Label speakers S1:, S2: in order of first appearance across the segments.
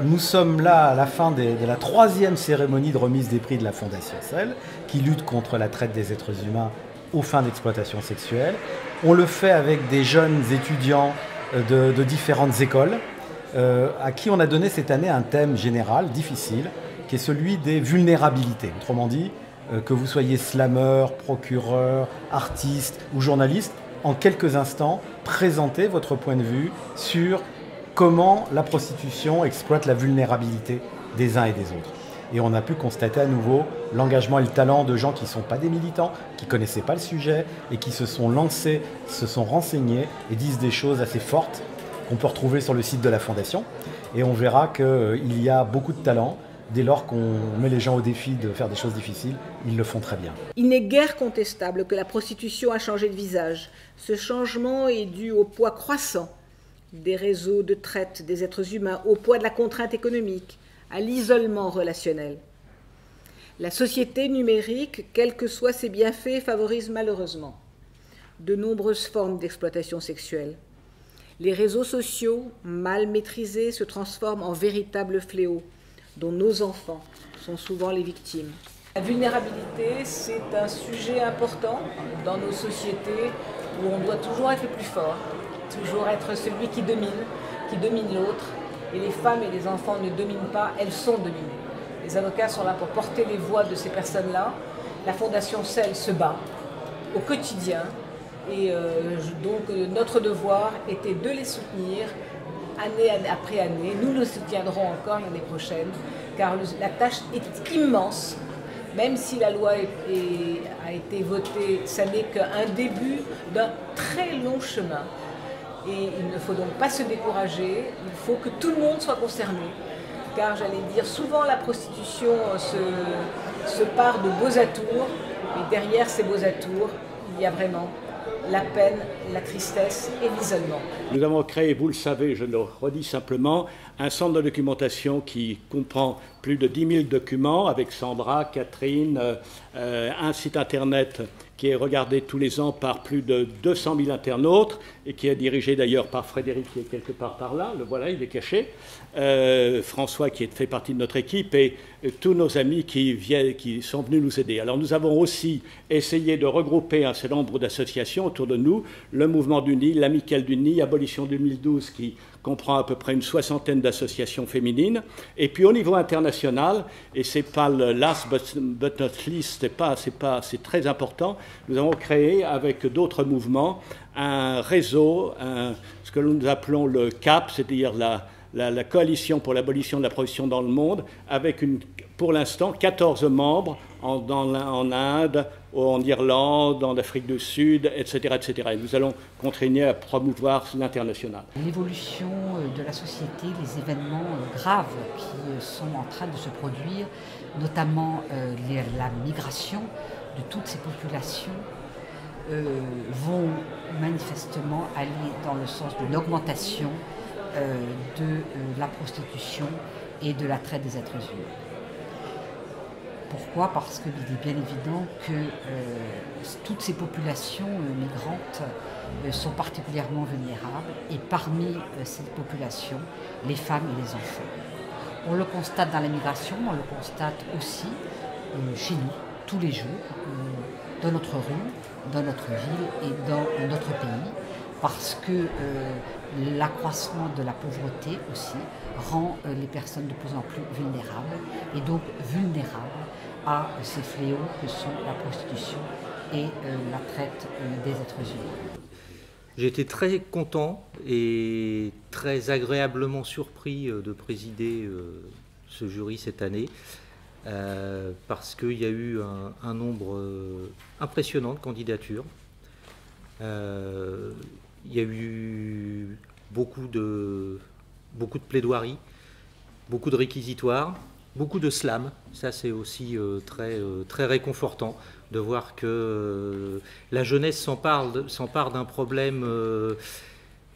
S1: Nous sommes là à la fin de la troisième cérémonie de remise des prix de la Fondation CEL, qui lutte contre la traite des êtres humains aux fins d'exploitation sexuelle. On le fait avec des jeunes étudiants de différentes écoles, à qui on a donné cette année un thème général, difficile, qui est celui des vulnérabilités. Autrement dit, que vous soyez slameur, procureur, artiste ou journaliste, en quelques instants, présentez votre point de vue sur comment la prostitution exploite la vulnérabilité des uns et des autres. Et on a pu constater à nouveau l'engagement et le talent de gens qui ne sont pas des militants, qui ne connaissaient pas le sujet et qui se sont lancés, se sont renseignés et disent des choses assez fortes qu'on peut retrouver sur le site de la Fondation. Et on verra qu'il y a beaucoup de talent. Dès lors qu'on met les gens au défi de faire des choses difficiles, ils le font très bien.
S2: Il n'est guère contestable que la prostitution a changé de visage. Ce changement est dû au poids croissant des réseaux de traite des êtres humains, au poids de la contrainte économique, à l'isolement relationnel. La société numérique, quels que soient ses bienfaits, favorise malheureusement de nombreuses formes d'exploitation sexuelle. Les réseaux sociaux, mal maîtrisés, se transforment en véritables fléaux dont nos enfants sont souvent les victimes. La vulnérabilité, c'est un sujet important dans nos sociétés où on doit toujours être le plus fort, toujours être celui qui domine l'autre. Et les femmes et les enfants ne dominent pas, elles sont dominées. Les avocats sont là pour porter les voix de ces personnes-là. La Fondation CEL se bat au quotidien et donc notre devoir était de les soutenir année après année. Nous le soutiendrons encore l'année prochaine, car la tâche est immense. Même si la loi a été votée, ça n'est qu'un début d'un très long chemin. Et il ne faut donc pas se décourager, il faut que tout le monde soit concerné. Car j'allais dire, souvent la prostitution se part de beaux atours, mais derrière ces beaux atours, il y a vraiment la peine, la tristesse et l'isolement.
S3: Nous avons créé, vous le savez, je le redis simplement, un centre de documentation qui comprend plus de 10 000 documents avec Sandra, Catherine, un site internet qui est regardé tous les ans par plus de 200 000 internautes et qui est dirigé d'ailleurs par Frédéric qui est quelque part par là, le voilà, il est caché, François qui fait partie de notre équipe et tous nos amis qui sont venus nous aider. Alors nous avons aussi essayé de regrouper un certain nombre d'associations autour de nous, le Mouvement du Nid, l'Amicale du Nid, Abolition 2012 qui comprend à peu près une soixantaine d'associations féminines. Et puis au niveau international, et c'est pas le last but not least, c'est très important, nous avons créé avec d'autres mouvements un réseau, ce que nous appelons le CAP, c'est-à-dire la Coalition pour l'abolition de la prostitution dans le monde, avec pour l'instant 14 membres en Inde, en Irlande, en Afrique du Sud, etc., etc. Et nous allons continuer à promouvoir l'international.
S4: L'évolution de la société, les événements graves qui sont en train de se produire, notamment la migration de toutes ces populations, vont manifestement aller dans le sens de l'augmentation de la prostitution et de la traite des êtres humains. Pourquoi? Parce qu'il est bien évident que toutes ces populations migrantes sont particulièrement vulnérables et parmi ces populations, les femmes et les enfants. On le constate dans la migration, on le constate aussi chez nous, tous les jours, dans notre rue, dans notre ville et dans notre pays, parce que l'accroissement de la pauvreté aussi rend les personnes de plus en plus vulnérables et donc vulnérables à ces fléaux que sont la prostitution et la traite des êtres humains.
S5: J'ai été très content et très agréablement surpris de présider ce jury cette année parce qu'il y a eu un nombre impressionnant de candidatures. Il y a eu beaucoup de plaidoiries, beaucoup de réquisitoires, beaucoup de slams. Ça, c'est aussi très réconfortant de voir que la jeunesse s'empare d'un problème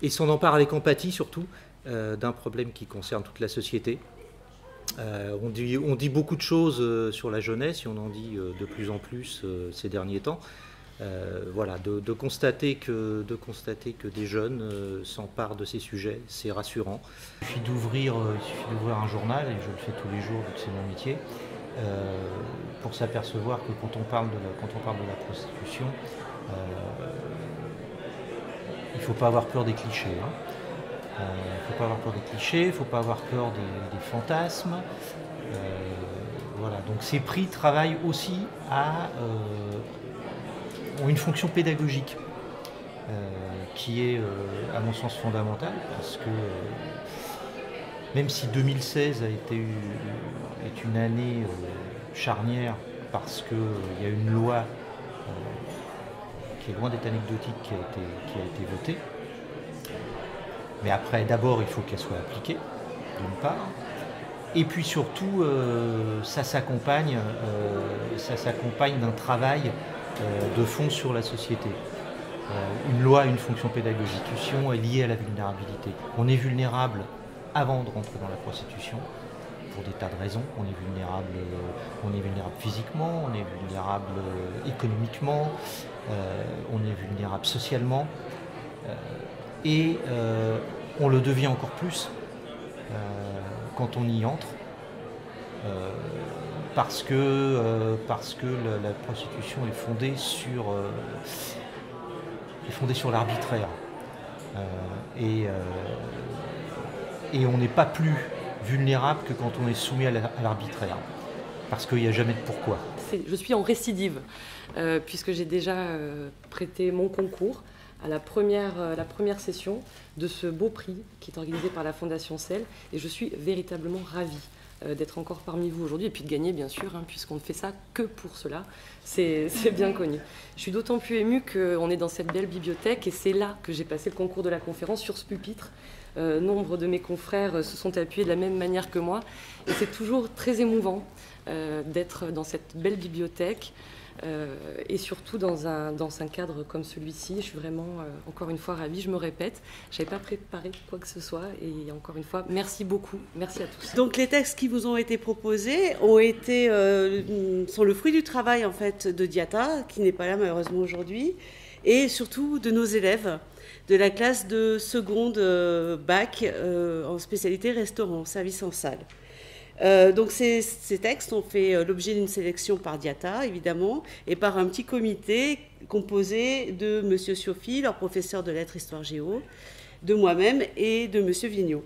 S5: et s'en empare avec empathie surtout, d'un problème qui concerne toute la société. On dit beaucoup de choses sur la jeunesse et on en dit de plus en plus ces derniers temps. Voilà, de constater que des jeunes s'emparent de ces sujets, c'est rassurant. Il suffit d'ouvrir un journal, et je le fais tous les jours, vu que c'est mon métier, pour s'apercevoir que quand on parle de la prostitution, il ne faut pas avoir peur des clichés. Il ne faut pas avoir peur des clichés, il ne faut pas avoir peur des fantasmes. Voilà. Donc ces prix travaillent aussi ont une fonction pédagogique qui est, à mon sens, fondamentale, parce que même si 2016 est une année charnière, parce qu'il y a une loi qui est loin d'être anecdotique qui a été votée, mais après, d'abord, il faut qu'elle soit appliquée, d'une part, et puis surtout, ça s'accompagne d'un travail de fond sur la société. Une loi a une fonction pédagogique, est liée à la vulnérabilité. On est vulnérable avant de rentrer dans la prostitution, pour des tas de raisons. On est vulnérable physiquement, on est vulnérable économiquement, on est vulnérable socialement, et on le devient encore plus quand on y entre, parce que la prostitution est fondée sur l'arbitraire, et on n'est pas plus vulnérable que quand on est soumis à l'arbitraire, parce qu'il n'y a jamais de pourquoi.
S6: Je suis en récidive, puisque j'ai déjà prêté mon concours à la première session de ce beau prix qui est organisé par la Fondation CEL, et je suis véritablement ravie d'être encore parmi vous aujourd'hui, et puis de gagner, bien sûr, puisqu'on ne fait ça que pour cela, c'est bien connu. Je suis d'autant plus émue qu'on est dans cette belle bibliothèque, et c'est là que j'ai passé le concours de la conférence, sur ce pupitre. Nombre de mes confrères se sont appuyés de la même manière que moi, et c'est toujours très émouvant d'être dans cette belle bibliothèque, et surtout dans un cadre comme celui-ci. Je suis vraiment, encore une fois, ravie. Je me répète, je n'avais pas préparé quoi que ce soit, et encore une fois, merci beaucoup, merci à tous.
S7: Donc les textes qui vous ont été proposés sont le fruit du travail en fait de Diata, qui n'est pas là malheureusement aujourd'hui, et surtout de nos élèves de la classe de seconde bac en spécialité restaurant, service en salle. Donc ces textes ont fait l'objet d'une sélection par Diata, évidemment, et par un petit comité composé de M. Siofi, leur professeur de lettres histoire géo, de moi-même et de M. Vigneault.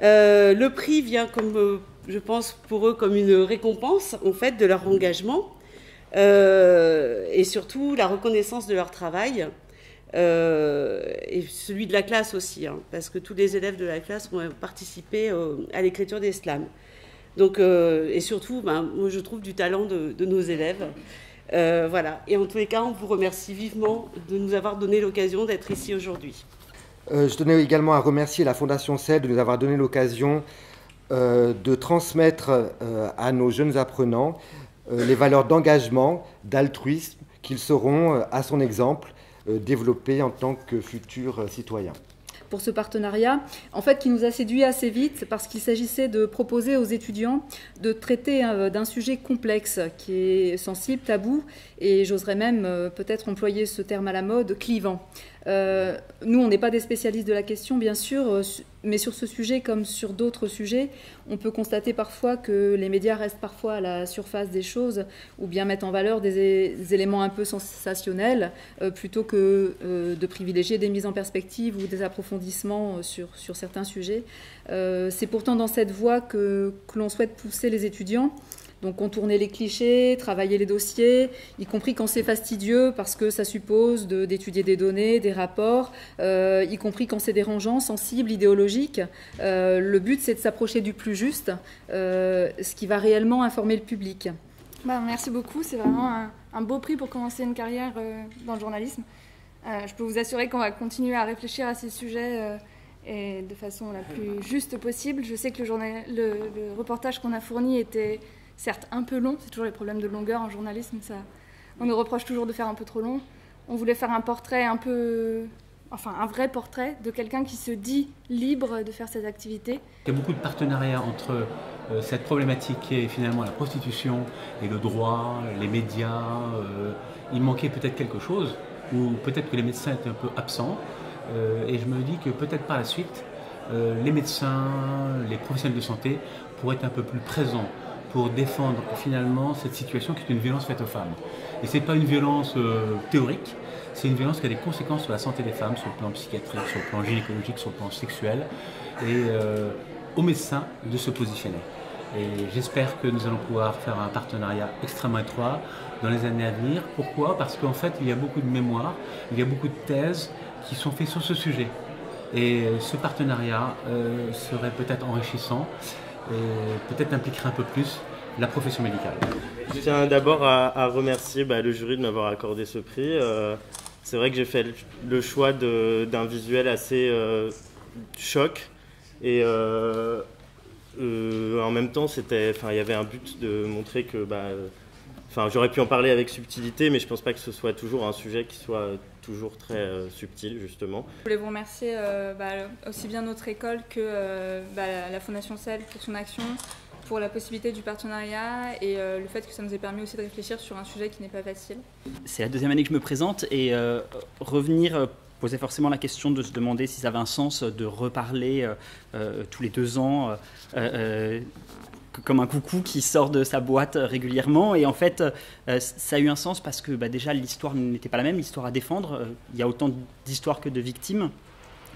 S7: Le prix vient, comme je pense pour eux, comme une récompense en fait de leur engagement, et surtout la reconnaissance de leur travail, et celui de la classe aussi, parce que tous les élèves de la classe ont participé à l'écriture des slams. Donc, et surtout, moi, je trouve du talent de nos élèves. Voilà. Et en tous les cas, on vous remercie vivement de nous avoir donné l'occasion d'être ici aujourd'hui.
S8: Je tenais également à remercier la Fondation CEL de nous avoir donné l'occasion de transmettre à nos jeunes apprenants les valeurs d'engagement, d'altruisme qu'ils sauront, à son exemple, développer en tant que futurs citoyens.
S9: Pour ce partenariat, en fait, qui nous a séduit assez vite, parce qu'il s'agissait de proposer aux étudiants de traiter d'un sujet complexe, qui est sensible, tabou, et j'oserais même peut-être employer ce terme à la mode, clivant. Nous, on n'est pas des spécialistes de la question, bien sûr, mais sur ce sujet comme sur d'autres sujets, on peut constater parfois que les médias restent parfois à la surface des choses, ou bien mettent en valeur des éléments un peu sensationnels, plutôt que de privilégier des mises en perspective ou des approfondissements sur certains sujets. C'est pourtant dans cette voie que l'on souhaite pousser les étudiants. Donc contourner les clichés, travailler les dossiers, y compris quand c'est fastidieux parce que ça suppose d'étudier des données, des rapports, y compris quand c'est dérangeant, sensible, idéologique. Le but, c'est de s'approcher du plus juste, ce qui va réellement informer le public.
S10: Merci beaucoup, c'est vraiment un beau prix pour commencer une carrière dans le journalisme. Je peux vous assurer qu'on va continuer à réfléchir à ces sujets et de façon la plus juste possible. Je sais que le reportage qu'on a fourni était certes un peu long, c'est toujours les problèmes de longueur en journalisme, on nous reproche toujours de faire un peu trop long. On voulait faire un portrait un peu un vrai portrait de quelqu'un qui se dit libre de faire cette activité.
S11: Il y a beaucoup de partenariats entre cette problématique qui est finalement la prostitution et le droit, les médias. Il manquait peut-être quelque chose, ou peut-être que les médecins étaient un peu absents. Et je me dis que peut-être par la suite, les médecins, les professionnels de santé pourraient être un peu plus présents pour défendre finalement cette situation qui est une violence faite aux femmes. Et ce n'est pas une violence théorique, c'est une violence qui a des conséquences sur la santé des femmes, sur le plan psychiatrique, sur le plan gynécologique, sur le plan sexuel, et aux médecins de se positionner. Et j'espère que nous allons pouvoir faire un partenariat extrêmement étroit dans les années à venir. Pourquoi? Parce qu'en fait, il y a beaucoup de mémoires, il y a beaucoup de thèses qui sont faites sur ce sujet. Et ce partenariat serait peut-être enrichissant et peut-être impliquerait un peu plus la profession médicale.
S12: Je tiens d'abord à remercier le jury de m'avoir accordé ce prix. C'est vrai que j'ai fait le choix d'un visuel assez choc et en même temps il y avait un but de montrer que j'aurais pu en parler avec subtilité, mais je ne pense pas que ce soit toujours un sujet qui soit toujours très subtil, justement.
S10: Je voulais vous remercier aussi bien notre école que la Fondation CEL pour son action, pour la possibilité du partenariat et le fait que ça nous ait permis aussi de réfléchir sur un sujet qui n'est pas facile.
S13: C'est la deuxième année que je me présente et revenir posait forcément la question de se demander si ça avait un sens de reparler tous les 2 ans comme un coucou qui sort de sa boîte régulièrement. Et en fait, ça a eu un sens parce que déjà l'histoire n'était pas la même, l'histoire à défendre. Il y a autant d'histoires que de victimes.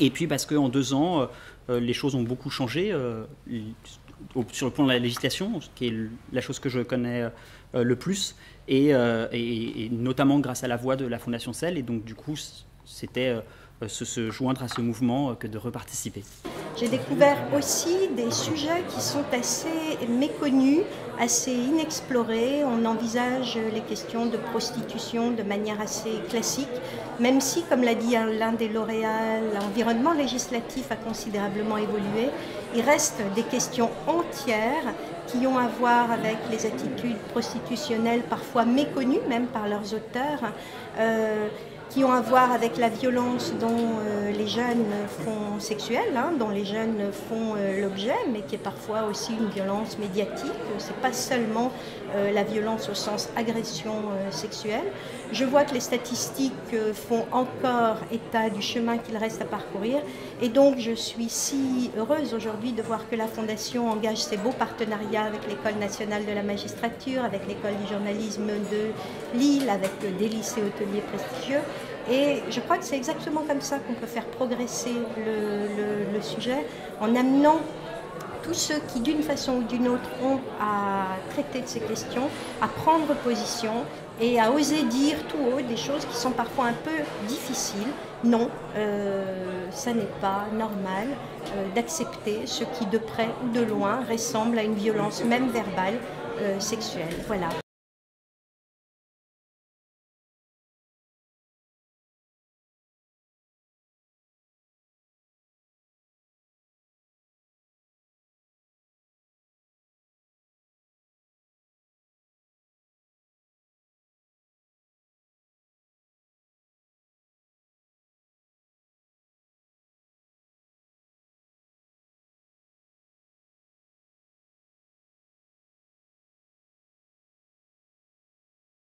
S13: Et puis parce qu'en 2 ans, les choses ont beaucoup changé sur le plan de la législation, qui est la chose que je connais le plus, et notamment grâce à la voix de la Fondation CEL. Et donc du coup, c'était se joindre à ce mouvement que de reparticiper.
S14: J'ai découvert aussi des sujets qui sont assez méconnus, assez inexplorés. On envisage les questions de prostitution de manière assez classique, même si, comme l'a dit l'un des lauréats, l'environnement législatif a considérablement évolué. Il reste des questions entières qui ont à voir avec les attitudes prostitutionnelles, parfois méconnues même par leurs auteurs, qui ont à voir avec la violence dont les jeunes font sexuelle, dont les jeunes font l'objet, mais qui est parfois aussi une violence médiatique. Ce n'est pas seulement la violence au sens agression sexuelle. Je vois que les statistiques font encore état du chemin qu'il reste à parcourir. Et donc je suis si heureuse aujourd'hui de voir que la Fondation engage ces beaux partenariats avec l'École nationale de la magistrature, avec l'École du journalisme de Lille, avec des lycées hôteliers prestigieux. Et je crois que c'est exactement comme ça qu'on peut faire progresser le sujet, en amenant tous ceux qui, d'une façon ou d'une autre, ont à traiter de ces questions, à prendre position et à oser dire tout haut des choses qui sont parfois un peu difficiles. Non, ça n'est pas normal d'accepter ce qui, de près ou de loin, ressemble à une violence, même verbale, sexuelle. Voilà.